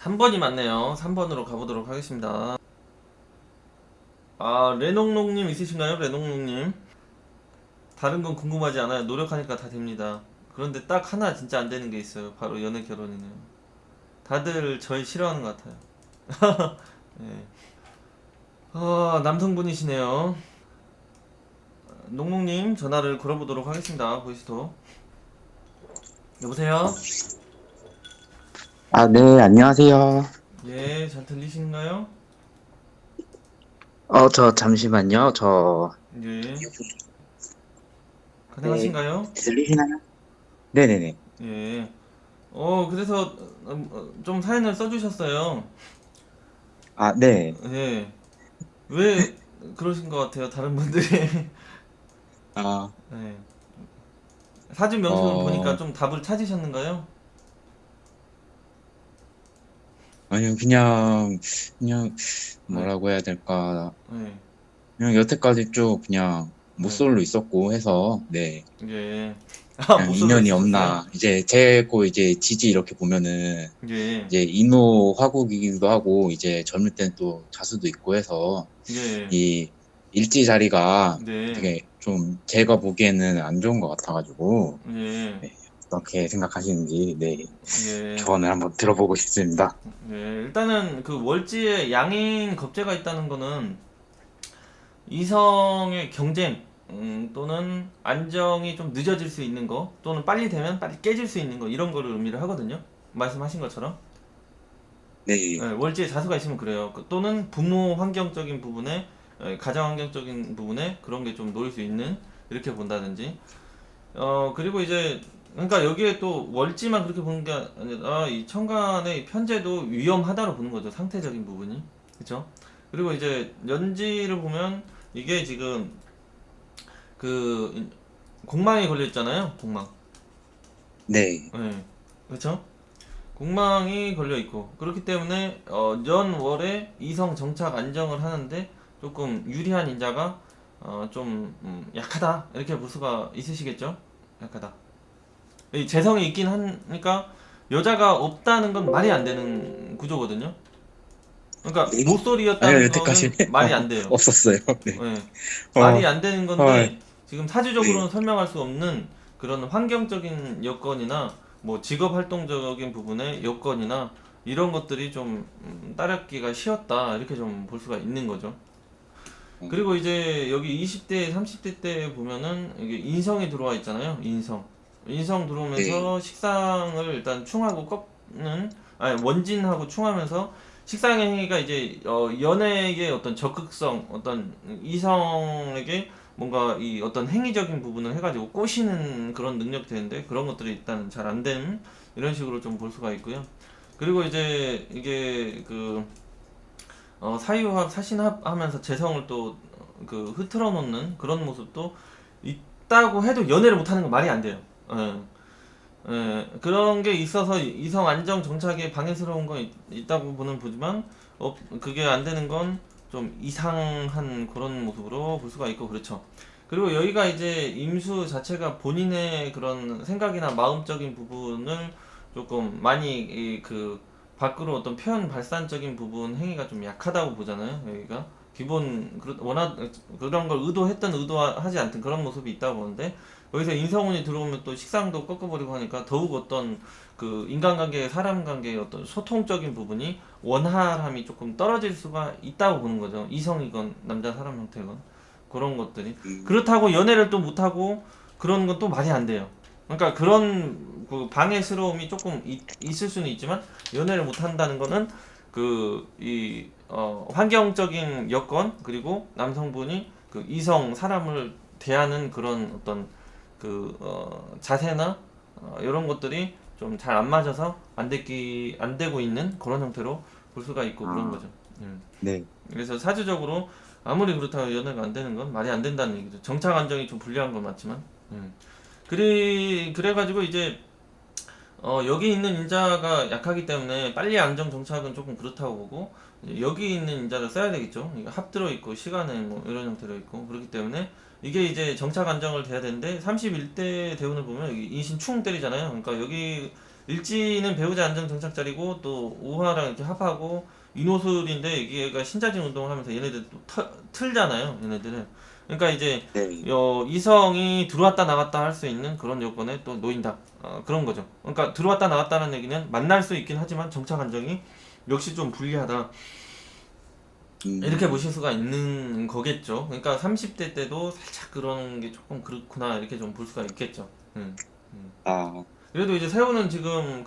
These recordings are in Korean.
3번이 맞네요. 3번으로 가보도록 하겠습니다. 아, 레농농님 있으신가요? 레농농님. 다른 건 궁금하지 않아요. 노력하니까 다 됩니다. 그런데 딱 하나 진짜 안 되는 게 있어요. 바로 연애 결혼이네요. 다들 저희 싫어하는 것 같아요. 네. 남성분이시네요. 농농님 전화를 걸어보도록 하겠습니다. 보이스톡. 여보세요? 아, 네, 안녕하세요. 예, 잘 들리시나요? 저 잠시만요. 예, 네, 가능하신가요? 들리시나요? 네네네. 예. 그래서 좀 사연을 써주셨어요. 아, 네. 예. 왜 그러신 것 같아요, 다른 분들이? 아, 예. 사진 명칭을 보니까 어, 좀 답을 찾으셨는가요? 아니요, 그냥, 네. 뭐라고 해야 될까. 예. 그냥 여태까지 쭉 그냥 네. 모쏠로 있었고 해서, 네. 예. 아, 그냥 모쏠로 인연이 있으셨어요? 없나. 이제 제고 이제 지지 이렇게 보면은, 예. 이제 인호 화국이기도 하고, 이제 젊을 땐 또 자수도 있고 해서, 예. 이 일지 자리가 네. 되게 좀 제가 보기에는 안 좋은 것 같아가지고, 예. 네, 어떻게 생각하시는지, 네, 예. 조언을 한번 들어보고 싶습니다. 예. 일단은 그 월지에 양인 겁재가 있다는 거는 이성의 경쟁 또는 안정이 좀 늦어질 수 있는 거 또는 빨리 되면 빨리 깨질 수 있는 거 이런 거를 의미를 하거든요. 말씀하신 것처럼 예, 네, 월지에 자수가 있으면 그래요. 또는 부모 환경적인 부분에 가정 환경적인 부분에 그런 게 좀 놓일 수 있는 이렇게 본다든지 그리고 이제 그러니까 여기에 또 월지만 그렇게 보는 게 아니라 이 천간의 편제도 위험하다로 보는 거죠. 상태적인 부분이 그렇죠. 그리고 이제 연지를 보면 이게 지금 그 공망이 걸려 있잖아요. 공망. 네, 네. 그렇죠? 공망이 걸려 있고 그렇기 때문에 연월에 이성 정착 안정을 하는데 조금 유리한 인자가 좀 약하다 이렇게 볼 수가 있으시겠죠? 약하다. 이 재성이 있긴 하니까 여자가 없다는 건 말이 안 되는 구조거든요. 그러니까 네, 아니요, 모쏠이었다는 여태까지, 거는 말이 안 돼요. 없었어요. 네, 예. 말이 어, 안 되는 어, 건데 지금 네, 사주적으로는 설명할 수 없는 그런 환경적인 여건이나 뭐 직업 활동적인 부분의 여건이나 이런 것들이 좀 따르기가 쉬웠다 이렇게 좀 볼 수가 있는 거죠. 그리고 이제 여기 20대, 30대 때 보면은 이게 인성이 들어와 있잖아요. 인성. 인성 네, 들어오면서 식상을 일단 충하고 꺾는, 아니, 원진하고 충하면서 식상의 행위가 이제, 연애의 어떤 적극성, 어떤 이성에게 뭔가 이 어떤 행위적인 부분을 해가지고 꼬시는 그런 능력이 되는데 그런 것들이 일단 잘 안 되는 이런 식으로 좀 볼 수가 있고요. 그리고 이제 이게 그 사유합, 사신합 하면서 재성을 또 그 흐트러 놓는 그런 모습도 있다고 해도 연애를 못하는 건 말이 안 돼요. 예, 그런 게 있어서 이성 안정 정착에 방해스러운 건 있다고 보지만 그게 안 되는 건 좀 이상한 그런 모습으로 볼 수가 있고 그렇죠. 그리고 여기가 이제 임수 자체가 본인의 그런 생각이나 마음적인 부분을 조금 많이 그 밖으로 어떤 표현 발산적인 부분 행위가 좀 약하다고 보잖아요. 여기가 기본 워낙 그런 걸 의도했든 의도하지 않든 그런 모습이 있다고 보는데 여기서 인성운이 들어오면 또 식상도 꺾어버리고 하니까 더욱 어떤 그 인간관계, 사람 관계의 어떤 소통적인 부분이 원활함이 조금 떨어질 수가 있다고 보는 거죠. 이성이건 남자 사람 형태건 그런 것들이 그렇다고 연애를 또 못하고 그런 건 또 말이 안 돼요. 그러니까 그런 그 방해스러움이 조금 있을 수는 있지만 연애를 못한다는 거는 그 이 환경적인 여건 그리고 남성분이 그 이성 사람을 대하는 그런 어떤 그 자세나 이런 것들이 좀 잘 안 맞아서 안 되고 있는 그런 형태로 볼 수가 있고 그런 아, 거죠. 음. 네, 그래서 사주적으로 아무리 그렇다고 연애가 안 되는 건 말이 안 된다는 얘기죠. 정착 안정이 좀 불리한 건 맞지만. 그래가지고 이제 여기 있는 인자가 약하기 때문에 빨리 안정 정착은 조금 그렇다고 보고 이제 여기 있는 인자를 써야 되겠죠. 이게 합 들어 있고 시간에 뭐 이런 형태로 있고 그렇기 때문에 이게 이제 정착 안정을 돼야 되는데 31대 대운을 보면 여기 인신 충 때리잖아요. 그러니까 여기 일지는 배우자 안정 정착자리고 또 우화랑 이렇게 합하고 인호술인데 얘가 신자진 운동을 하면서 얘네들 또 틀잖아요. 얘네들은. 그러니까 이제 네. 이성이 들어왔다 나갔다 할 수 있는 그런 요건에 또 놓인다. 그런 거죠. 그러니까 들어왔다 나갔다는 얘기는 만날 수 있긴 하지만 정착 안정이 역시 좀 불리하다. 이렇게 음, 보실 수가 있는 거겠죠. 그러니까 30대 때도 살짝 그런 게 조금 그렇구나 이렇게 좀 볼 수가 있겠죠. 음. 아, 그래도 이제 새우는 지금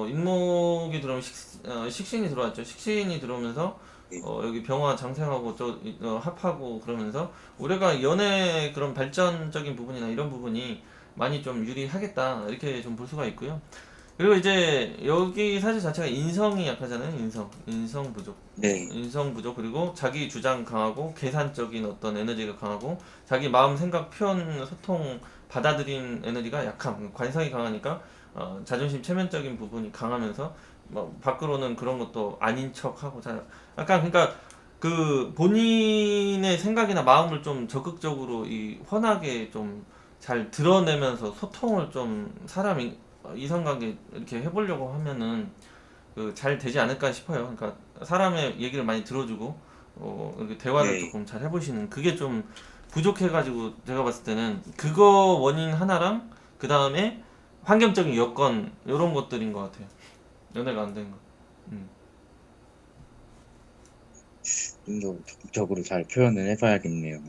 인목이 들어오면 식신이 들어왔죠. 식신이 들어오면서 네. 여기 병화 장생하고 합하고 그러면서 올해가 연애 그런 발전적인 부분이나 이런 부분이 많이 좀 유리하겠다 이렇게 좀 볼 수가 있고요. 그리고 이제 여기 사주 자체가 인성이 약하잖아요. 인성 부족. 네. 인성 부족 그리고 자기 주장 강하고 계산적인 어떤 에너지가 강하고 자기 마음 생각 표현 소통 받아들인 에너지가 약함. 관성이 강하니까 자존심 체면적인 부분이 강하면서 뭐 밖으로는 그런 것도 아닌 척하고 약간 그러니까 그 본인의 생각이나 마음을 좀 적극적으로 이 환하게 좀 잘 드러내면서 소통을 좀 사람이 이성관계 이렇게 해보려고 하면은 그 잘 되지 않을까 싶어요. 그러니까 사람의 얘기를 많이 들어주고 이렇게 대화를 네. 조금 잘 해보시는 그게 좀 부족해가지고 제가 봤을 때는 그거 원인 하나랑 그 다음에 환경적인 여건 이런 것들인 것 같아요. 연애가 안 된 거. 음. 좀 더 적극적으로 잘 표현을 해봐야겠네요.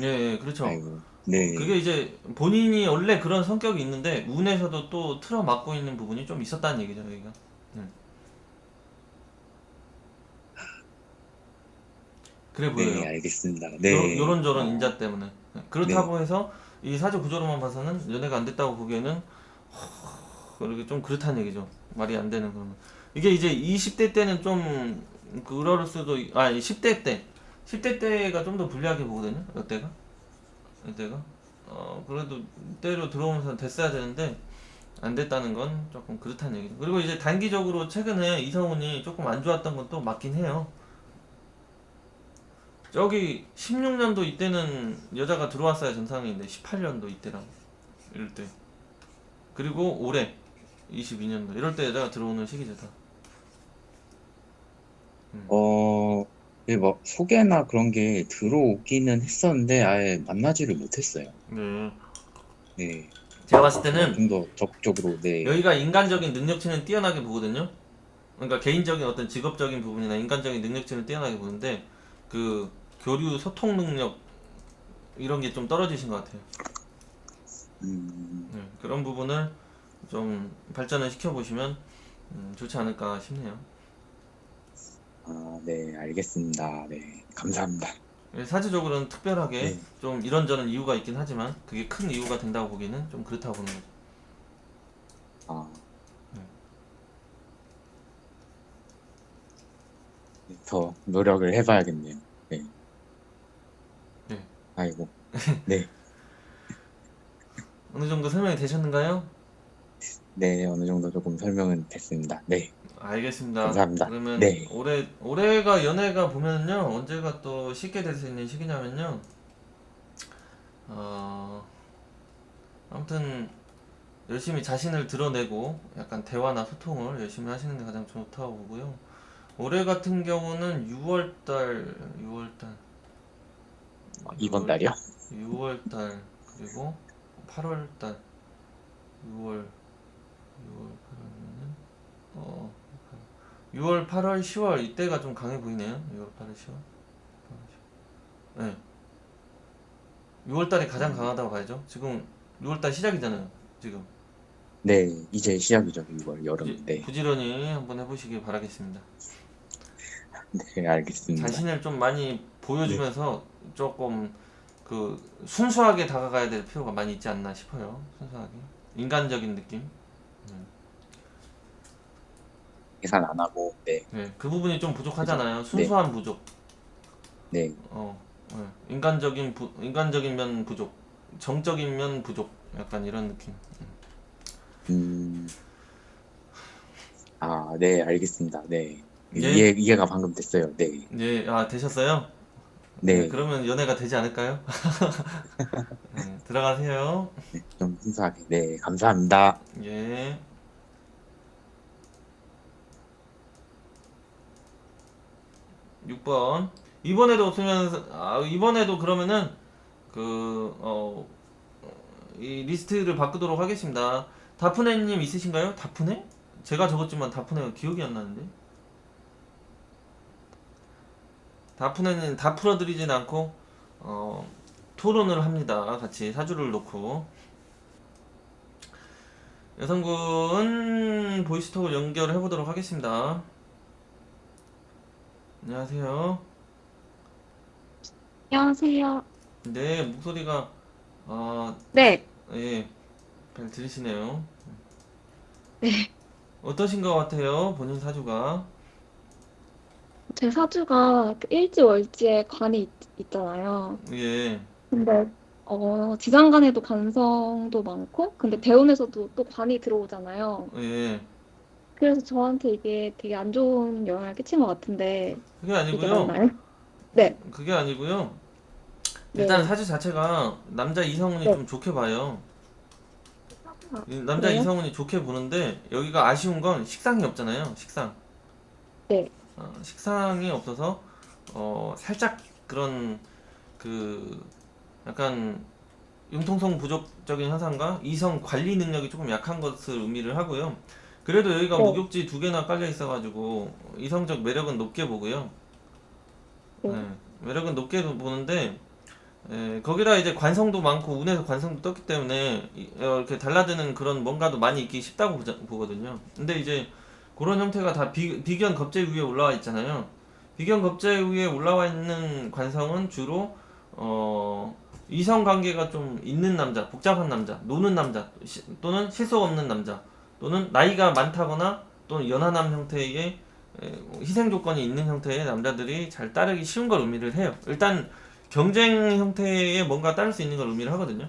예, 예, 그렇죠. 아이고. 네. 그게 이제 본인이 원래 그런 성격이 있는데 운에서도 또 틀어막고 있는 부분이 좀 있었다는 얘기죠, 여기가. 음. 그래 네, 보여요. 알겠습니다. 네. 요런저런 인자 때문에. 네. 그렇다고 해서 이 사주 구조로만 봐서는 연애가 안 됐다고 보기에는 그렇게 좀 그렇다는 얘기죠. 말이 안 되는 그러면. 이게 이제 20대 때는 좀 그럴 수도, 10대 때. 10대 때가 좀 더 불리하게 보거든요. 이때가. 이때가. 그래도 때로 들어오면서 됐어야 되는데 안 됐다는 건 조금 그렇다는 얘기죠. 그리고 이제 단기적으로 최근에 이성운이 조금 안 좋았던 건 또 맞긴 해요. 저기 16년도 이때는 여자가 들어왔어야 정상인데 18년도 이때랑 이럴 때 그리고 올해 22년도 이럴 때 여자가 들어오는 시기죠 다. 음. 어, 네, 뭐, 소개나 그런 게 들어오기는 했었는데, 아예 만나지를 못했어요. 네. 네. 제가 봤을 그래서 때는 좀 더 적극적으로, 네. 여기가 인간적인 능력치는 뛰어나게 보거든요. 그러니까 개인적인 어떤 직업적인 부분이나 인간적인 능력치는 뛰어나게 보는데 그 교류 소통 능력 이런 게 좀 떨어지신 것 같아요. 음, 그런 부분을 좀 발전을 시켜보시면 좋지 않을까 싶네요. 아, 네, 알겠습니다. 네. 감사합니다. 사주적으로는 특별하게 네. 좀 이런저런 이유가 있긴 하지만 그게 큰 이유가 된다고 보기에는 좀 그렇다고 보는 거죠. 아, 네, 더 노력을 해봐야겠네요. 네. 네. 아이고. 네. 어느 정도 설명이 되셨는가요? 네, 어느 정도 조금 설명은 됐습니다. 네. 알겠습니다. 감사합니다. 그러면 네. 올해가 연애가 보면요 언제가 또 쉽게 될 수 있는 시기냐면요 어, 아무튼 열심히 자신을 드러내고 약간 대화나 소통을 열심히 하시는 게 가장 좋다고 보고요. 올해 같은 경우는 6월달 이번 6월 달이요? 6월달 그리고 8월달 6월 6월 8월이면은 6월 8월 10월 이때가 좀 강해 보이네요. 6월 8월 10월 네. 6월달이 가장 음, 강하다고 봐야죠. 지금 6월달 시작이잖아요. 지금 네, 이제 시작이죠. 6월, 부지, 여름. 네. 부지런히 한번 해보시길 바라겠습니다. 네, 알겠습니다. 자신을 좀 많이 네. 보여주면서 조금 그 순수하게 다가가야 될 필요가 많이 있지 않나 싶어요. 순수하게 인간적인 느낌. 음. 계산 안 하고, 네. 네, 그 부분이 좀 그죠? 부족하잖아요. 네. 순수한 부족. 네. 인간적인 면 부족, 정적인 면 부족. 약간 이런 느낌. 음, 아, 네, 알겠습니다. 네. 예, 이해가 방금 됐어요. 네. 예, 되셨어요? 네, 네. 그러면 연애가 되지 않을까요? 들어가세요. 네. 좀 순수하게. 네, 감사합니다. 예. 6번. 이번에도 없으면, 이번에도 그러면은, 이 리스트를 바꾸도록 하겠습니다. 다프네님 있으신가요? 다프네? 제가 적었지만 다프네가 기억이 안 나는데. 다프네는 다 풀어드리진 않고, 토론을 합니다. 같이 사주를 놓고. 여성분 보이스톡을 연결을 해보도록 하겠습니다. 안녕하세요. 안녕하세요. 네, 목소리가, 네, 예, 잘 들리시네요. 네. 어떠신 것 같아요? 본인 사주가. 제 사주가 그 일지월지에 관이 있잖아요. 예, 근데 지장간에도 관성도 많고, 근데 대운에서도 또 관이 들어오잖아요. 예. 그래서 저한테 이게 되게 안 좋은 영향을 끼친 것 같은데 그게 이게 아니고요. 맞나요? 네, 그게 아니고요. 일단 네, 사주 자체가 남자 이성운이 네. 좀 좋게 봐요. 아, 이 남자 그래요? 이성운이 좋게 보는데 여기가 아쉬운 건 식상이 없잖아요. 식상. 네, 식상이 없어서 살짝 그런 그 약간 융통성 부족적인 현상과 이성 관리 능력이 조금 약한 것을 의미를 하고요. 그래도 여기가 네, 목욕지 두 개나 깔려 있어가지고 이성적 매력은 높게 보고요. 네. 네, 매력은 높게 보는데 거기다 이제 관성도 많고 운에서 관성도 떴기 때문에 이렇게 달라드는 그런 뭔가도 많이 있기 쉽다고 보거든요. 근데 이제 그런 형태가 다 비견 겁재 위에 올라와 있잖아요. 비견 겁재 위에 올라와 있는 관성은 주로 이성 관계가 좀 있는 남자, 복잡한 남자, 노는 남자, 또는 실속 없는 남자, 또는 나이가 많다거나 또는 연하남 형태의 희생 조건이 있는 형태의 남자들이 잘 따르기 쉬운 걸 의미를 해요. 일단 경쟁 형태의 뭔가 따를 수 있는 걸 의미를 하거든요.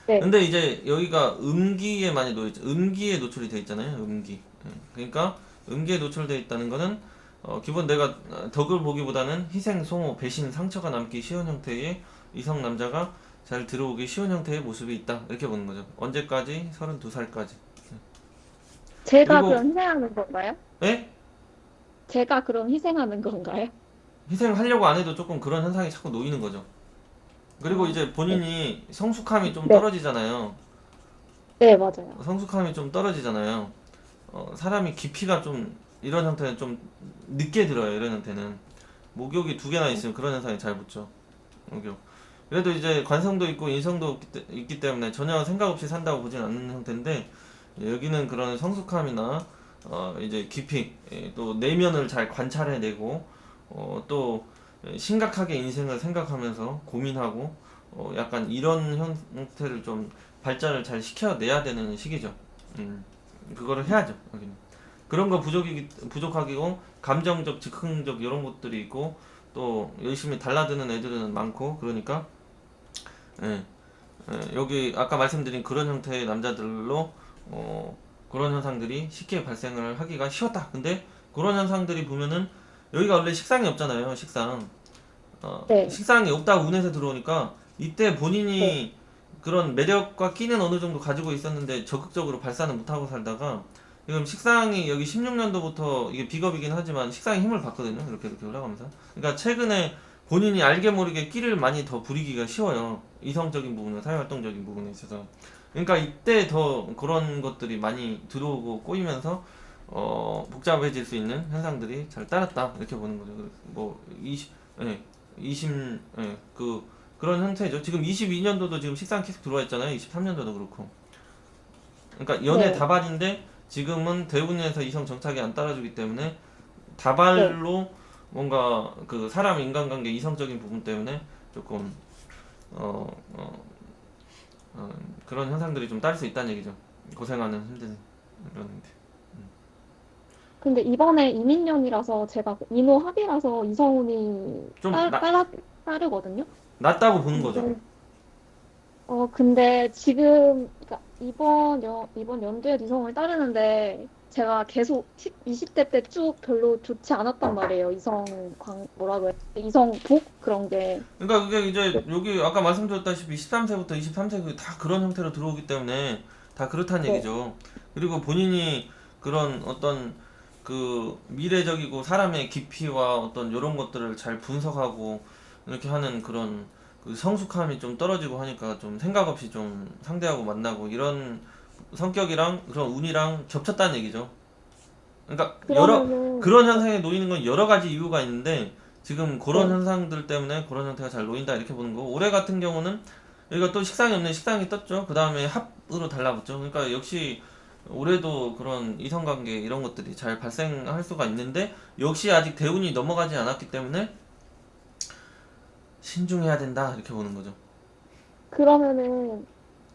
네. 근데 이제 여기가 음기에 많이 놓여있죠. 음기에 노출이 되어 있잖아요. 음기. 그러니까 음기에 노출되어 있다는 거는 기본 내가 덕을 보기보다는 희생, 소모, 배신, 상처가 남기 쉬운 형태의 이성 남자가 잘 들어오기 쉬운 형태의 모습이 있다. 이렇게 보는 거죠. 언제까지? 32살까지. 제가 그리고 그럼 희생하는 건가요? 예? 제가 그럼 희생하는 건가요? 희생하려고 안 해도 조금 그런 현상이 자꾸 놓이는 거죠. 그리고 아, 이제 네, 본인이 성숙함이 좀 네, 떨어지잖아요. 네, 맞아요. 성숙함이 좀 떨어지잖아요. 사람이 깊이가 좀 이런 형태는 좀 늦게 들어요. 이런 형태는 목욕이 두 개나 있으면 그런 현상이 잘 붙죠. 목욕. 그래도 이제 관성도 있고 인성도 있기 때문에 전혀 생각 없이 산다고 보진 않는 형태인데 여기는 그런 성숙함이나 이제 깊이 또 내면을 잘 관찰해내고 또 심각하게 인생을 생각하면서 고민하고 약간 이런 형태를 좀 발전을 잘 시켜내야 되는 시기죠. 음, 그거를 해야죠. 여기는. 그런 거 부족하기고 감정적, 즉흥적 이런 것들이 있고 또 열심히 달라드는 애들은 많고 그러니까 예, 여기 아까 말씀드린 그런 형태의 남자들로 그런 현상들이 쉽게 발생을 하기가 쉬웠다. 근데 그런 현상들이 보면은 여기가 원래 식상이 없잖아요. 식상. 네, 식상이 없다고 운에서 들어오니까 이때 네, 본인이 그런 매력과 끼는 어느 정도 가지고 있었는데 적극적으로 발산을 못하고 살다가 지금 식상이 여기 16년도부터 이게 비겁이긴 하지만 식상이 힘을 받거든요. 이렇게 올라가면서. 그러니까 최근에 본인이 알게 모르게 끼를 많이 더 부리기가 쉬워요. 이성적인 부분과 사회활동적인 부분에 있어서. 그러니까 이때 더 그런 것들이 많이 들어오고 꼬이면서 복잡해질 수 있는 현상들이 잘 따랐다. 이렇게 보는 거죠. 뭐 20, 예, 20, 예, 그런 형태죠. 지금 22년도도 지금 식상 계속 들어와 있잖아요. 23년도도 그렇고. 그러니까 연애 네, 다발인데 지금은 대운에서 이성 정착이 안 따라주기 때문에 네. 다발로 뭔가 그 사람 인간관계 이성적인 부분 때문에 조금 어, 어, 어, 그런 현상들이 좀 딸 수 있다는 얘기죠. 고생하는 힘든 이런 근데 이번에 이민년이라서 제가 인호합이라서 이성운이 좀 따르거든요. 낫다고 보는 거죠. 근데 근데 지금 그러니까 이번 연도에 이성운이 따르는데 제가 계속 20대 때 쭉 별로 좋지 않았단 말이에요. 뭐라 그래? 이성복 그런 게. 그러니까 그게 이제 여기 아까 말씀드렸다시피 13세부터 23세 다 그런 형태로 들어오기 때문에 다 그렇다는 네, 얘기죠. 그리고 본인이 그런 어떤 그 미래적이고 사람의 깊이와 어떤 이런 것들을 잘 분석하고 이렇게 하는 그런 그 성숙함이 좀 떨어지고 하니까 좀 생각 없이 좀 상대하고 만나고 이런 성격이랑 그런 운이랑 겹쳤다는 얘기죠. 그러니까 그러면은, 그런 현상에 놓이는 건 여러 가지 이유가 있는데 지금 그런 네, 현상들 때문에 그런 형태가 잘 놓인다 이렇게 보는 거고 올해 같은 경우는 여기가 또 식상이 없는 식상이 떴죠. 그 다음에 합으로 달라붙죠. 그러니까 역시 올해도 그런 이성관계 이런 것들이 잘 발생할 수가 있는데 역시 아직 대운이 넘어가지 않았기 때문에 신중해야 된다 이렇게 보는 거죠. 그러면은,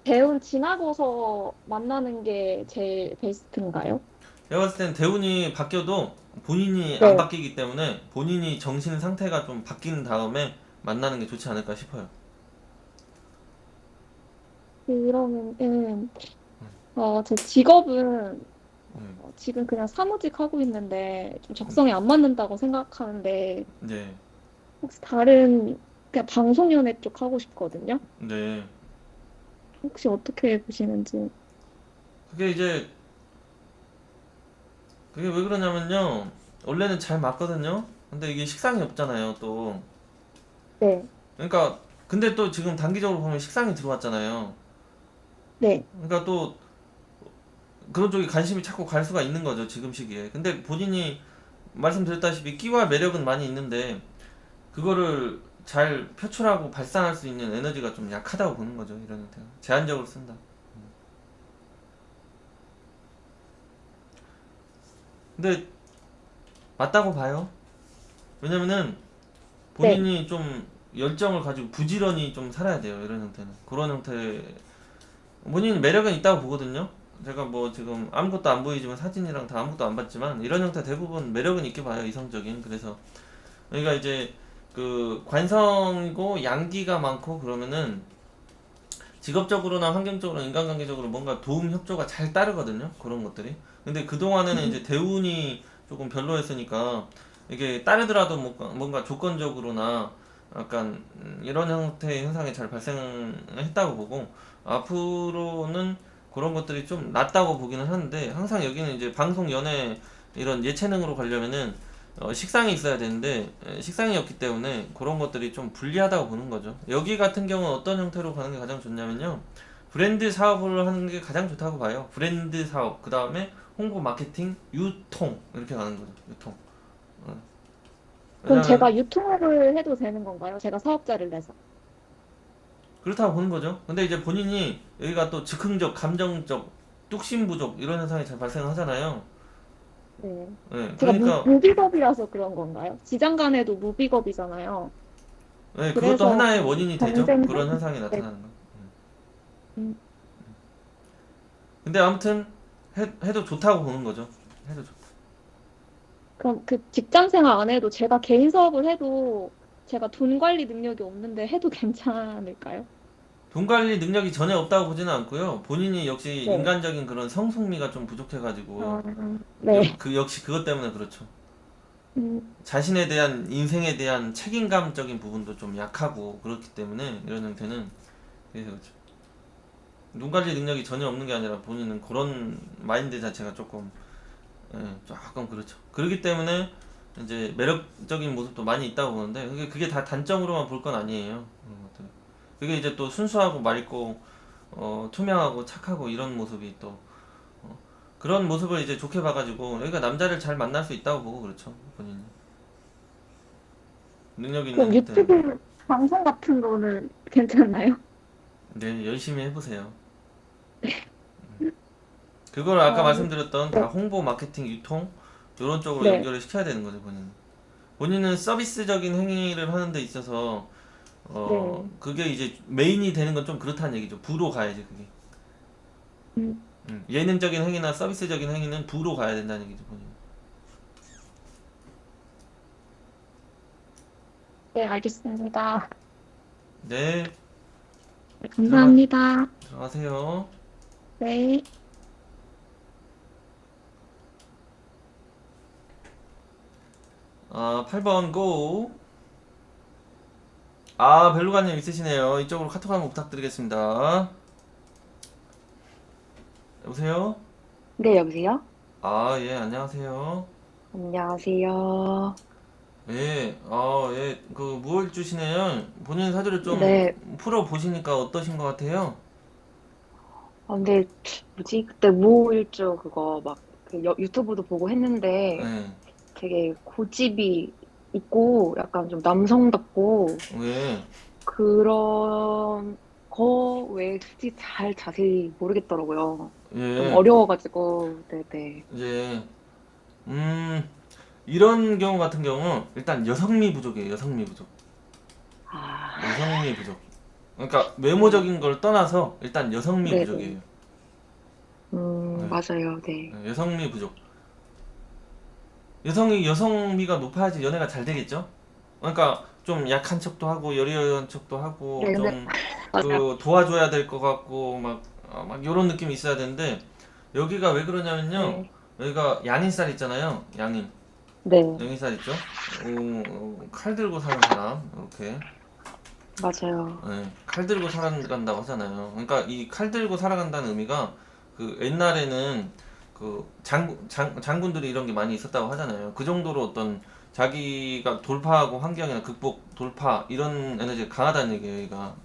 대운 지나고서 만나는 게 제일 베스트인가요? 제가 봤을 땐 대운이 바뀌어도 본인이 안 네. 바뀌기 때문에 본인이 정신 상태가 좀 바뀐 다음에 만나는 게 좋지 않을까 싶어요. 그러면은, 제 직업은 음, 지금 그냥 사무직 하고 있는데 좀 적성에 안 맞는다고 생각하는데 네, 혹시 다른 그냥 방송 연예 쪽 하고 싶거든요. 네. 혹시 어떻게 보시는지. 그게 이제 그게 왜 그러냐면요. 원래는 잘 맞거든요. 근데 이게 식상이 없잖아요, 또. 네, 그러니까 근데 또 지금 단기적으로 보면 식상이 들어왔잖아요. 네. 그러니까 또 그런 쪽에 관심이 자꾸 갈 수가 있는 거죠, 지금 시기에. 근데 본인이 말씀드렸다시피 끼와 매력은 많이 있는데 그거를 잘 표출하고 발산할 수 있는 에너지가 좀 약하다고 보는 거죠, 이런 형태가. 제한적으로 쓴다. 근데 맞다고 봐요. 왜냐면은 네. 본인이 좀 열정을 가지고 부지런히 좀 살아야 돼요, 이런 형태는. 그런 형태 본인 매력은 있다고 보거든요. 제가 뭐 지금 아무것도 안 보이지만 사진이랑 다 아무것도 안 봤지만 이런 형태 대부분 매력은 있게 봐요, 이성적인. 그래서 여기가 이제 그 관성이고 양기가 많고 그러면은 직업적으로나 환경적으로 인간관계적으로 뭔가 도움 협조가 잘 따르거든요, 그런 것들이. 근데 그동안에는 이제 대운이 조금 별로였으니까 이게 따르더라도 뭔가 조건적으로나 약간 이런 형태의 현상이 잘 발생했다고 보고 앞으로는 그런 것들이 좀 낫다고 보기는 하는데 항상 여기는 이제 방송 연애 이런 예체능으로 가려면은 식상이 있어야 되는데 식상이 없기 때문에 그런 것들이 좀 불리하다고 보는 거죠. 여기 같은 경우는 어떤 형태로 가는 게 가장 좋냐면요. 브랜드 사업을 하는 게 가장 좋다고 봐요. 브랜드 사업, 그 다음에 홍보, 마케팅, 유통 이렇게 가는 거죠. 유통. 어. 그럼 왜냐면 제가 유튜브를 해도 되는 건가요? 제가 사업자를 내서. 그렇다고 보는 거죠. 근데 이제 본인이 여기가 또 즉흥적, 감정적, 뚝심 부족 이런 현상이 잘 발생하잖아요. 네. 네, 제가 그러니까 무비겁이라서 그런 건가요? 지장간에도 무비겁이잖아요. 네, 그것도 그래서 하나의 원인이 되죠. 경쟁, 그런 현상이 네. 나타나는 거. 음, 근데 아무튼 해도 좋다고 보는 거죠. 해도 좋다. 그럼 그 직장 생활 안 해도 제가 개인 사업을 해도 제가 돈 관리 능력이 없는데 해도 괜찮을까요? 돈 관리 능력이 전혀 없다고 보지는 않고요. 본인이 역시 네. 인간적인 그런 성숙미가 좀 아, 부족해가지고 네. 그 역시 그것 때문에 그렇죠. 음, 자신에 대한 인생에 대한 책임감적인 부분도 좀 약하고 그렇기 때문에 이런 형태는 그래서 그렇죠. 눈 관리 능력이 전혀 없는 게 아니라 본인은 그런 마인드 자체가 조금 조금 그렇죠. 그렇기 때문에 이제 매력적인 모습도 많이 있다고 보는데 그게 다 단점으로만 볼 건 아니에요. 그런 것들. 그게 이제 또 순수하고 맑고 투명하고 착하고 이런 모습이 또 그런 모습을 이제 좋게 봐가지고 여기가 남자를 잘 만날 수 있다고 보고 그렇죠. 본인이 능력 있는 그럼 형태는 유튜브 방송 같은 거는 괜찮나요? 네 열심히 해보세요. 그걸 아까 아, 말씀드렸던 다 네. 홍보, 마케팅, 유통 이런 쪽으로 네. 연결을 시켜야 되는 거죠 본인은. 본인은 서비스적인 행위를 하는 데 있어서 네. 그게 이제 메인이 되는 건 좀 그렇다는 얘기죠. 부로 가야지 그게. 음, 예능적인 행위나 서비스적인 행위는 부로 가야 된다는 얘기죠 본인. 네, 알겠습니다. 네 네, 들어가 감사합니다. 들어가세요. 네. 아 8번 고. 아 벨루가님 있으시네요. 이쪽으로 카톡 한번 부탁드리겠습니다. 여보세요? 네, 여보세요? 아 예 안녕하세요. 안녕하세요. 예, 예, 그 무얼 주시네요. 본인 사주를 좀 네, 풀어 보시니까 어떠신 것 같아요? 근데 뭐지? 그때 무호일주 그거 막 그 유튜브도 보고 했는데 예, 되게 고집이 있고 약간 좀 남성답고 왜? 그런 거 외에 솔직히 잘 자세히 모르겠더라고요. 좀 예, 어려워가지고, 네네. 이제 음 이런 경우 같은 경우 일단 여성미 부족이에요. 여성미 부족. 아, 여성미 부족. 그러니까 네, 외모적인 걸 떠나서 일단 여성미 네네. 부족이에요. 예, 맞아요, 네. 예, 여성미 부족. 여성미가 높아야지 연애가 잘 되겠죠? 그러니까 좀 약한 척도 하고 여리여리한 척도 하고 네, 근데, 좀 맞아요. 그 도와줘야 될 것 같고 막 이런 느낌이 있어야 되는데 여기가 왜 그러냐면요. 네, 여기가 양인살 있잖아요. 양인. 네, 양인살 있죠? 칼 들고 사는 사람 이렇게 맞아요. 예, 칼 들고 살아간다고 하잖아요. 그러니까 이 칼 들고 살아간다는 의미가 그 옛날에는 그 장군들이 이런 게 많이 있었다고 하잖아요. 그 정도로 어떤 자기가 돌파하고 환경이나 극복, 돌파 이런 에너지가 강하다는 얘기예요. 얘가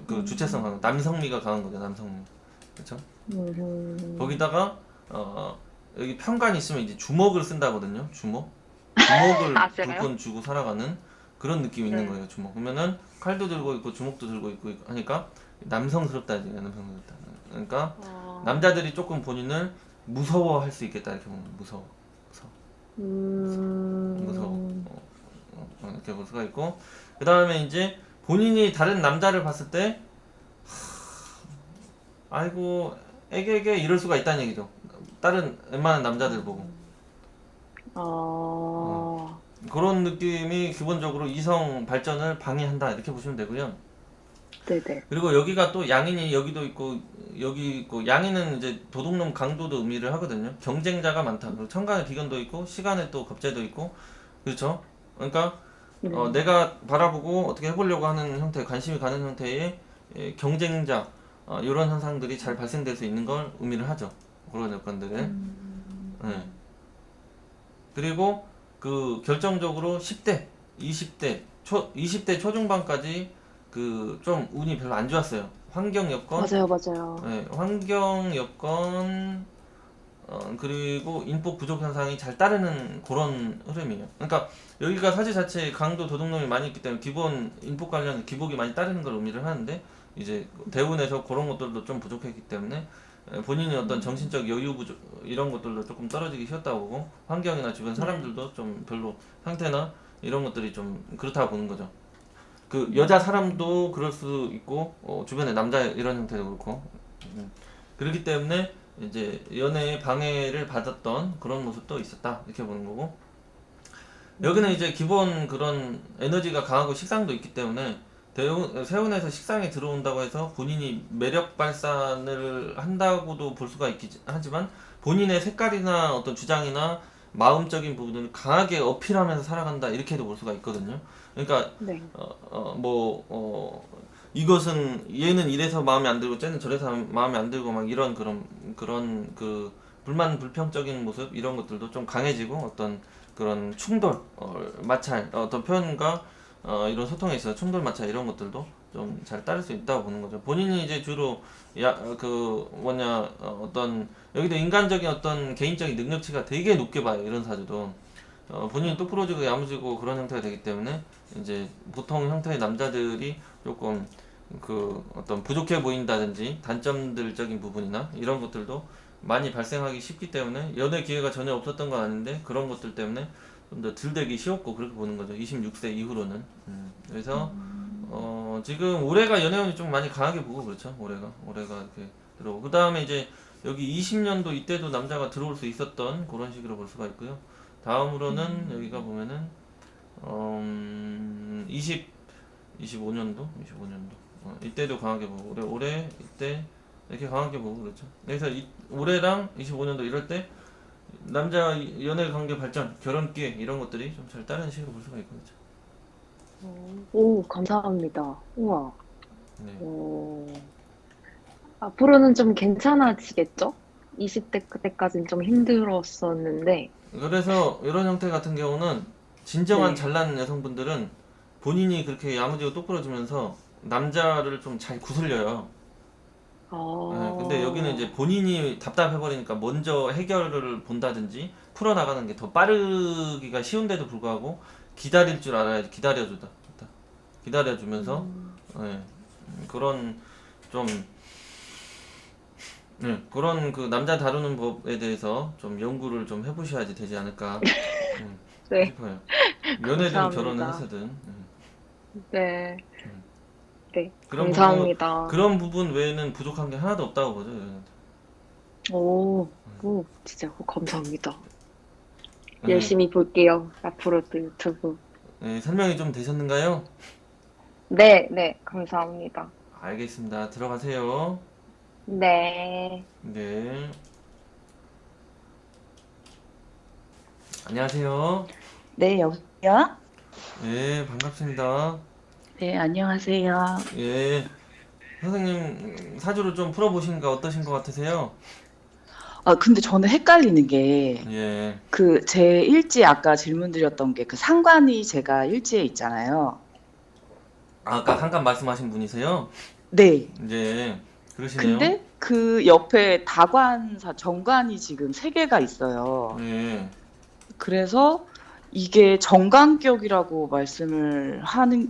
그 주체성 강한 음, 남성미가 강한 거죠. 남성미. 그렇죠? 음, 거기다가 여기 편관이 있으면 이제 주먹을 쓴다거든요. 주먹. 주먹을 아, 진짜요? 불끈 쥐고 살아가는 그런 느낌이 있는 네. 거예요. 주먹. 그러면은 칼도 들고 있고 주먹도 들고 있고 하니까 남성스럽다 이제 남성스럽다. 그러니까 어, 남자들이 조금 본인을 무서워할 수 있겠다 이렇게 보면 무서워. 무서워. 무서워. 음, 이렇게 볼 수가 있고 그 다음에 이제 본인이 다른 남자를 봤을 때 아이고 애게게 이럴 수가 있다는 얘기죠. 다른 웬만한 남자들 보고. 어, 어, 그런 느낌이 기본적으로 이성 발전을 방해한다 이렇게 보시면 되고요. 네네. 그리고 여기가 또 양인이 여기도 있고 여기 있고 양인은 이제 도둑놈 강도도 의미를 하거든요. 경쟁자가 많다. 그리고 천간에 비견도 있고 시간에 또 겁재도 있고 그렇죠. 그러니까 네. 내가 바라보고 어떻게 해보려고 하는 형태, 관심이 가는 형태의 경쟁자 이런 현상들이 잘 발생될 수 있는 걸 의미를 하죠. 그런 여건들은. 네. 음, 그리고 그 결정적으로 10대, 20대, 20대 초중반까지 그 좀 운이 별로 안 좋았어요. 환경 여건, 맞아요, 맞아요. 환경 여건, 그리고 인복 부족 현상이 잘 따르는 그런 흐름이에요. 그러니까 여기가 사지 자체에 강도 도둑놈이 많이 있기 때문에 기본 인복 관련 기복이 많이 따르는 걸 의미를 하는데 이제 대운에서 그런 것들도 좀 부족했기 때문에 본인이 어떤 정신적 여유 부족 이런 것들도 조금 떨어지기 쉬웠다고 보고 환경이나 주변 네. 사람들도 좀 별로 상태나 이런 것들이 좀 그렇다고 보는 거죠. 그 여자 음, 사람도 그럴 수 있고 주변에 남자 이런 형태도 그렇고 음. 그렇기 때문에 이제 연애에 방해를 받았던 그런 모습도 있었다 이렇게 보는 거고 여기는 이제 기본 그런 에너지가 강하고 식상도 있기 때문에 세운에서 식상이 들어온다고 해서 본인이 매력 발산을 한다고도 볼 수가 있긴 하지만 본인의 색깔이나 어떤 주장이나 마음적인 부분을 강하게 어필하면서 살아간다 이렇게도 볼 수가 있거든요. 그러니까 네. 이것은 얘는 이래서 마음에 안 들고 쟤는 저래서 마음에 안 들고 막 이런 그런 그 불만 불평적인 모습 이런 것들도 좀 강해지고 어떤 그런 충돌 마찰 어떤 표현과 이런 소통에 있어서 충돌 마찰 이런 것들도 좀 잘 따를 수 있다고 보는 거죠. 본인이 이제 주로 그 뭐냐 어떤 여기도 인간적인 어떤 개인적인 능력치가 되게 높게 봐요. 이런 사주도 본인이 똑부러지고 야무지고 그런 형태가 되기 때문에 이제 보통 형태의 남자들이 조금 그 어떤 부족해 보인다든지 단점들적인 부분이나 이런 것들도 많이 발생하기 쉽기 때문에 연애 기회가 전혀 없었던 건 아닌데 그런 것들 때문에 좀 더 들되기 쉬웠고 그렇게 보는 거죠. 26세 이후로는. 그래서 지금 올해가 연애운이 좀 많이 강하게 보고 그렇죠. 올해가 이렇게 들어오고 그 다음에 이제 여기 20년도 이때도 남자가 들어올 수 있었던 그런 식으로 볼 수가 있고요. 다음으로는 여기가 보면은 20 25년도 이때도 강하게 보고 올해 이때 이렇게 강하게 보고 그렇죠. 그래서 올해랑 25년도 이럴 때 남자 연애 관계 발전, 결혼 기회 이런 것들이 좀 잘 따르는 식으로 볼 수가 있거든요. 오, 감사합니다. 우와. 네. 오, 앞으로는 좀 괜찮아지겠죠? 20대 그때까지는 좀 힘들었었는데, 그래서 이런 형태 같은 경우는 진정한 네. 잘난 여성분들은 본인이 그렇게 야무지고 똑부러지면서 남자를 좀 잘 구슬려요. 근데 여기는 이제 본인이 답답해버리니까 먼저 해결을 본다든지 풀어나가는 게 더 빠르기가 쉬운데도 불구하고 기다릴 줄 알아야지. 기다려주면서 예, 그런 좀 그런 그 남자 다루는 법에 대해서 좀 연구를 좀 해보셔야지 되지 않을까 네, 싶어요. 연애든 결혼을 감사합니다. 하시든 네, 네, 그런 부분 감사합니다. 그런 부분 외에는 부족한 게 하나도 없다고 보죠. 연애한테. 오, 진짜 감사합니다. 예, 열심히 볼게요. 앞으로도 유튜브. 설명이 좀 되셨는가요? 네, 네, 감사합니다. 알겠습니다. 들어가세요. 네. 네. 안녕하세요. 네, 여보세요? 네, 반갑습니다. 네, 안녕하세요. 예, 선생님 사주를 좀 풀어보시니까 어떠신 것 같으세요? 근데 저는 헷갈리는 게, 예, 제 일지 아까 질문 드렸던 게 그 상관이 제가 일지에 있잖아요. 아까 잠깐 말씀하신 분이세요? 네. 이제 그러시네요. 근데 그 옆에 정관이 지금 세 개가 있어요. 예, 그래서 이게 정관격이라고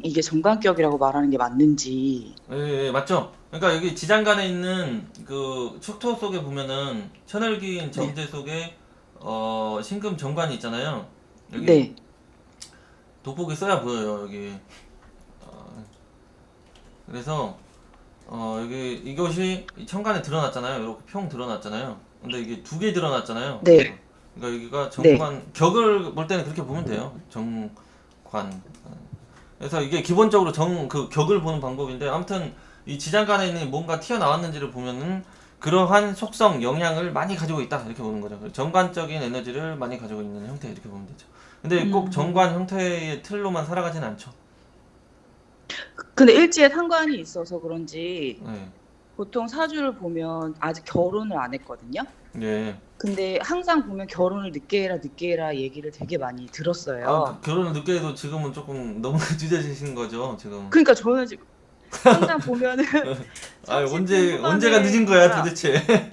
이게 정관격이라고 말하는 게 맞는지. 예, 맞죠? 그러니까 여기 지장간에 있는 그 축토 속에 보면은 천을기인 네. 정제 속에 신금 정관이 있잖아요. 여기 네. 돋보기 써야 보여요, 여기. 어, 그래서 여기 이것이 이 천간에 드러났잖아요. 이렇게 평 드러났잖아요. 근데 이게 두 개 드러났잖아요. 네. 그러니까 여기가 네. 정관 격을 볼 때는 그렇게 보면 돼요. 정관. 그래서 이게 기본적으로 그 격을 보는 방법인데 아무튼 이 지장간에 있는 뭔가 튀어나왔는지를 보면은 그러한 속성, 영향을 많이 가지고 있다 이렇게 보는 거죠. 정관적인 에너지를 많이 가지고 있는 형태 이렇게 보면 되죠. 근데 꼭 정관 형태의 틀로만 살아가진 않죠. 근데 일지에 상관이 있어서 그런지 네. 보통 사주를 보면 아직 결혼을 안 했거든요. 예. 근데 항상 보면 결혼을 늦게 해라 얘기를 되게 많이 들었어요. 결혼을 늦게 해도 지금은 조금 너무 늦어지신 거죠, 지금. 그러니까 저는 지금 항상 보면은 30대 언제가 늦은 거야, 후반에 도대체?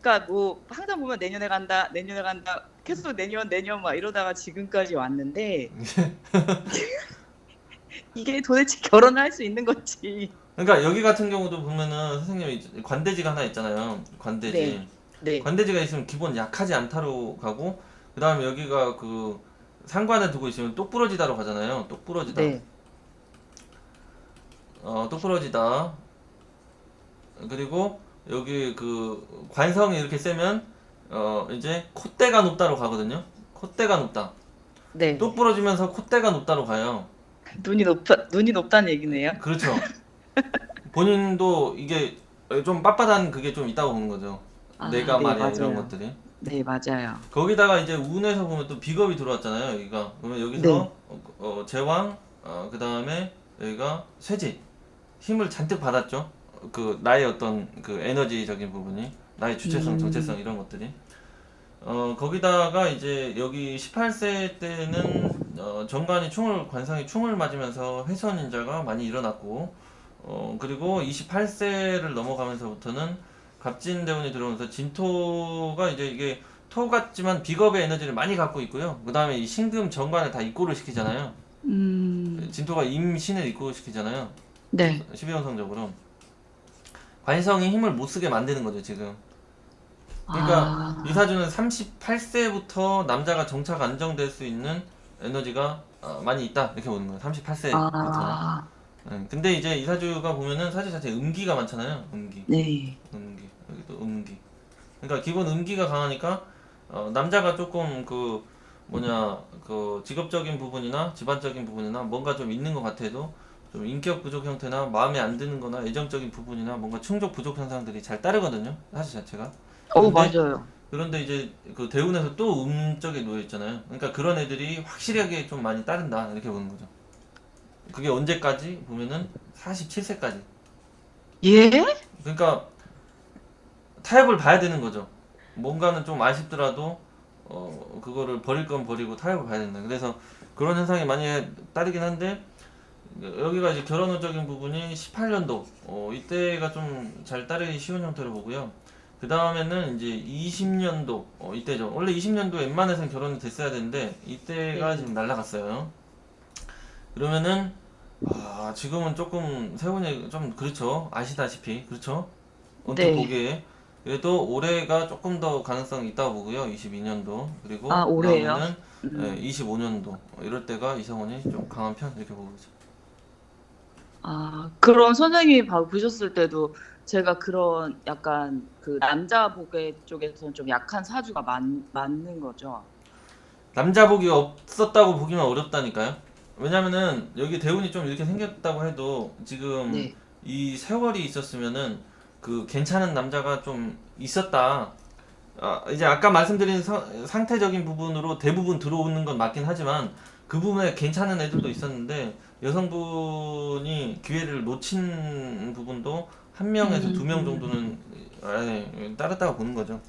그러니까 뭐 항상 보면 내년에 간다 계속 내년 막 이러다가 지금까지 왔는데 이게 도대체 결혼을 할 수 있는 건지. 그러니까 여기 같은 경우도 보면은 선생님이 관대지가 하나 있잖아요. 관대지. 네. 네. 관대지가 있으면 기본 약하지 않다로 가고, 그 다음에 여기가 그 상관에 두고 있으면 똑부러지다로 가잖아요. 똑부러지다. 네. 똑부러지다. 그리고 여기 그 관성이 이렇게 세면 이제 콧대가 높다로 가거든요. 콧대가 높다. 네. 똑부러지면서 콧대가 높다로 가요. 눈이 높다는 얘기네요. 그렇죠. 본인도 이게 좀 빳빳한 그게 좀 있다고 보는 거죠. 내가 네, 말이야 이런 맞아요. 것들이. 네, 맞아요. 거기다가 이제 운에서 보면 또 비겁이 들어왔잖아요. 여기가. 그러면 여기서 네. 제왕, 그 다음에 여기가 쇠지. 힘을 잔뜩 받았죠. 그 나의 어떤 그 에너지적인 부분이, 나의 주체성, 정체성 이런 것들이. 거기다가 이제 여기 18세 때는 관상이 충을 맞으면서 회선인자가 많이 일어났고, 그리고 28세를 넘어가면서부터는 갑진대운이 들어오면서 진토가 이제 이게 토 같지만 비겁의 에너지를 많이 갖고 있고요. 그 다음에 이 신금 정관을 다 입고를 시키잖아요. 진토가 임신을 입고를 시키잖아요. 네. 12연성적으로. 관성이 힘을 못 쓰게 만드는 거죠, 지금. 그러니까 이 사주는 38세부터 남자가 정착 안정될 수 있는 에너지가 많이 있다 이렇게 보는 거예요. 38세부터는. 근데 이제 이 사주가 보면은 사주 자체에 음기가 많잖아요. 네. 여기도 음기. 그러니까 기본 음기가 강하니까 남자가 조금 그 직업적인 부분이나 집안적인 부분이나 뭔가 좀 있는 것 같아도 좀 인격 부족 형태나 마음에 안 드는 거나 애정적인 부분이나 뭔가 충족 부족 현상들이 잘 따르거든요. 사주 자체가. 맞아요. 그런데 이제 그 대운에서 또 음쪽에 놓여 있잖아요. 그러니까 그런 애들이 확실하게 좀 많이 따른다 이렇게 보는 거죠. 그게 언제까지 보면은 47세까지. 예? 그러니까 타협을 봐야 되는 거죠. 뭔가는 좀 아쉽더라도 그거를 버릴 건 버리고 타협을 봐야 된다. 그래서 그런 현상이 많이 따르긴 한데 여기가 이제 결혼적인 부분이 18년도 이때가 좀 잘 따르기 쉬운 형태로 보고요. 그 다음에는 이제 20년도 이때죠. 원래 20년도 웬만해서는 결혼이 됐어야 되는데 이때가 네. 지금 날라갔어요. 그러면은 지금은 조금 세훈이 좀 그렇죠. 아시다시피 그렇죠. 언뜻 네. 보기에 그래도 올해가 조금 더 가능성이 있다고 보고요. 22년도 그리고 아, 올해요? 그다음에는 음. 25년도 이럴 때가 이성훈이 좀 강한 편 이렇게 보고 있죠. 그런 선생님이 보셨을 때도 제가 그런 약간 그 남자 보게 쪽에서는 좀 약한 사주가 맞는 거죠. 남자 복이 없었다고 보기는 어렵다니까요. 왜냐면은 여기 대운이 좀 이렇게 생겼다고 해도 지금 네. 이 세월이 있었으면은 그 괜찮은 남자가 좀 있었다. 이제 아까 말씀드린 상태적인 부분으로 대부분 들어오는 건 맞긴 하지만 그 부분에 괜찮은 애들도 있었는데 여성분이 기회를 놓친 부분도 한 명에서 두 명 정도는 따랐다고 보는 거죠.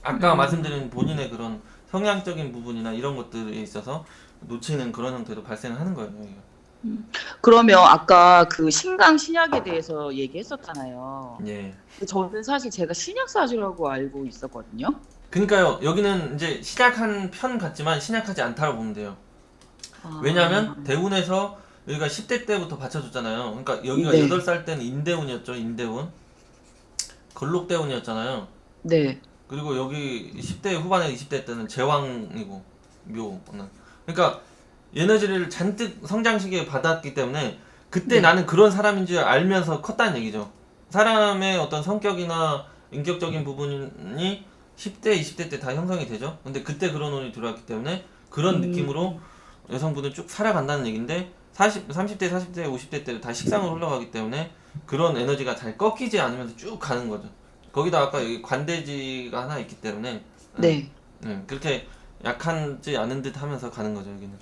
아까 말씀드린 본인의 그런 성향적인 부분이나 이런 것들에 있어서 놓치는 그런 형태도 발생하는 거예요. 여기가. 그러면 아까 그 신강 신약에 대해서 얘기했었잖아요. 예. 저는 사실 제가 신약 사주라고 알고 있었거든요. 그러니까요. 여기는 이제 신약한 편 같지만 신약하지 않다고 보면 돼요. 왜냐면 대운에서 여기가 10대 때부터 받쳐줬잖아요. 그러니까 여기가 네. 8살 때는 인대운이었죠. 인대운. 걸록대운이었잖아요. 네. 그리고 여기 10대 후반에 20대 때는 제왕이고 묘는. 그러니까 에너지를 잔뜩 성장 시기에 받았기 때문에 그때 네. 나는 그런 사람인 줄 알면서 컸다는 얘기죠. 사람의 어떤 성격이나 인격적인 부분이 10대, 20대 때 다 형성이 되죠. 근데 그때 그런 운이 들어왔기 때문에 그런 느낌으로 여성분은 쭉 살아간다는 얘기인데 30대, 40대, 50대 때 다 식상으로 흘러가기 때문에 그런 에너지가 잘 꺾이지 않으면서 쭉 가는 거죠. 거기다 아까 여기 관대지가 하나 있기 때문에 네. 그렇게 약하지 않은 듯 하면서 가는 거죠, 여기는.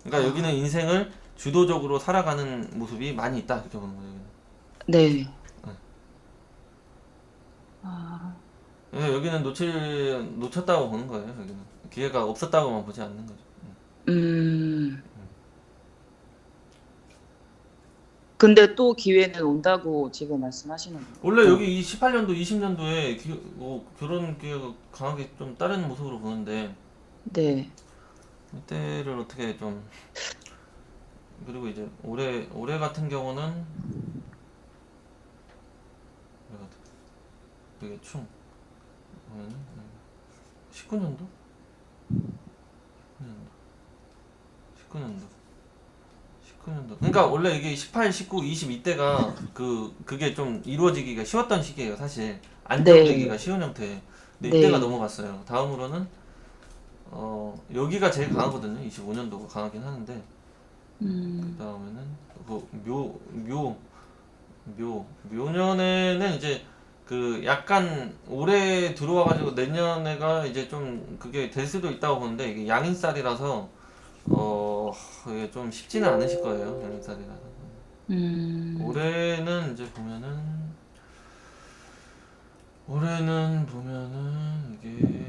그러니까 여기는 인생을 주도적으로 살아가는 모습이 많이 있다, 이렇게 보는 거죠, 여기는. 네. 그래서 여기는 놓쳤다고 보는 거예요, 여기는. 기회가 없었다고만 보지 않는 거죠. 근데 또 기회는 온다고 지금 말씀하시는 거예요. 원래 여기 이 18년도, 20년도에 결혼 기회가 강하게 좀 따르는 모습으로 보는데, 네. 이때를 어떻게 좀, 그리고 이제 올해 같은 경우는, 되게 충, 보면은, 19년도? 19년도. 그러니까 원래 이게 18, 19, 20 이때가 그게 좀 이루어지기가 쉬웠던 시기예요, 사실. 안정되기가 쉬운 형태. 근데 이때가 네. 넘어갔어요. 다음으로는 여기가 제일 강하거든요. 25년도가 강하긴 하는데 그 다음에는 묘년에는 이제 그 약간 올해 들어와가지고 내년에가 이제 좀 그게 될 수도 있다고 보는데 이게 양인살이라서 이게 좀 쉽지는 않으실 거예요. 양인살이라서. 올해는 이제 보면은 이게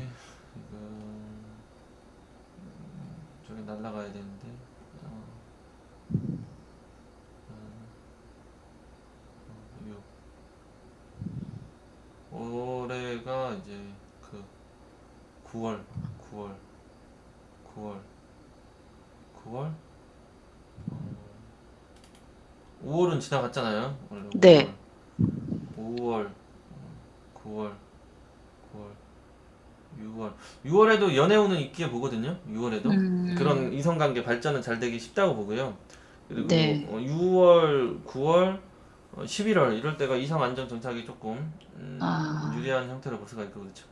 저기 날라가야 되는데 올해가 이제 그 9월 5월은 지나갔잖아요. 원래 네. 5월 6월에도 연애운은 있게 보거든요. 6월에도 그런 이성관계 발전은 잘 되기 쉽다고 보고요. 그리고 네. 6월, 9월, 11월 이럴 때가 이성 안정 정착이 조금 유리한 형태로 볼 수가 있고 그렇죠.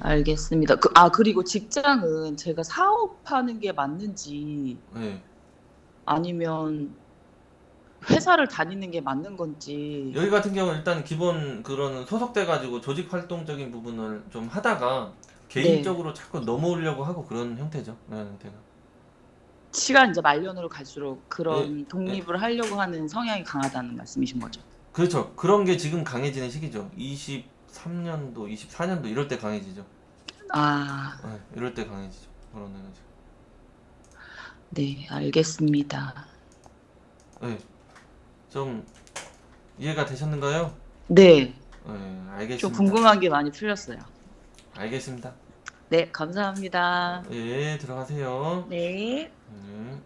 알겠습니다. 그리고 직장은 제가 사업하는 게 맞는지 네. 아니면 회사를 다니는 게 맞는 건지. 여기 같은 경우는 일단 기본 그런 소속돼 가지고 조직 활동적인 부분을 좀 하다가 개인적으로 자꾸 넘어오려고 하고 그런 형태죠. 그런 형태가. 시간 이제 말년으로 갈수록 그런 예, 독립을 하려고 하는 성향이 강하다는 말씀이신 거죠. 그렇죠. 그런 게 지금 강해지는 시기죠. 23년도, 24년도 이럴 때 강해지죠. 아, 네, 이럴 때 강해지죠. 그런 애가 지금. 네, 알겠습니다. 네, 좀 이해가 되셨는가요? 네, 네, 좀 알겠습니다. 궁금한 게 많이 풀렸어요. 알겠습니다. 네, 감사합니다. 예, 들어가세요. 네. 네.